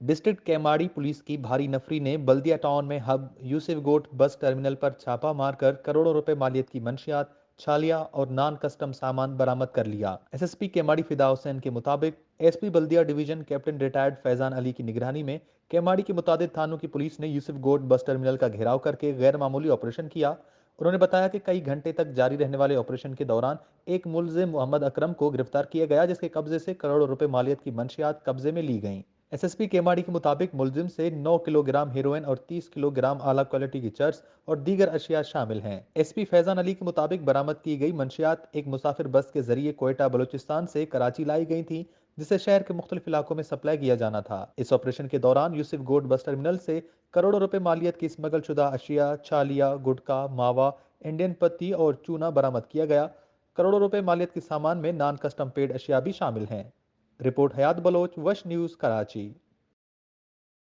District Keamari police की भारी नफरी ने बल्दिया टाउन में हब यूसिफ गोट बस टर्मिनल पर छापा मारकर करोड़ों रुपए मालियत की मंशियात, छालिया और नॉन कस्टम सामान बरामद कर लिया। एसएसपी केमाड़ी फिदा हुसैन के मुताबिक SP Baldia division captain retired Faizan Ali की निगरानी में केमाड़ी के मुताबिक थानों की पुलिस ने यूसिफ गोट बस टर्मिनल का घेराव करके गैर मामूली ऑपरेशन किया। उन्होंने बताया कि कई घंटे तक जारी रहने वाले ऑपरेशन के दौरान एक मुलजिम मोहम्मद अकरम को गिरफ्तार किया गया, जिसके कब्जे से करोड़ों रुपए मालियत की मंशियात कब्जे में ली गईं। एसएसपी केमाड़ी के मुताबिक मुलजिम से 9 किलोग्राम हेरोइन और 30 किलोग्राम आला क्वालिटी की चर्स और दीगर अशिया शामिल हैं। एसपी फैजान अली के मुताबिक बरामद की गई मंशियात एक मुसाफिर बस के जरिए कोयटा बलूचिस्तान से कराची लाई गई थी, जिसे शहर के मुख्तलिफ इलाकों में सप्लाई किया जाना था। इस ऑपरेशन के दौरान यूसिफ गोड बस टर्मिनल से करोड़ों रुपए मालियत की स्मगल शुदा अशिया, छालिया, गुटखा, मावा, इंडियन पत्ती और चूना बरामद किया गया। करोड़ों रुपए मालियत के सामान में नॉन कस्टम पेड अशिया भी शामिल हैं। रिपोर्ट हयात बलोच, वश न्यूज़, कराची।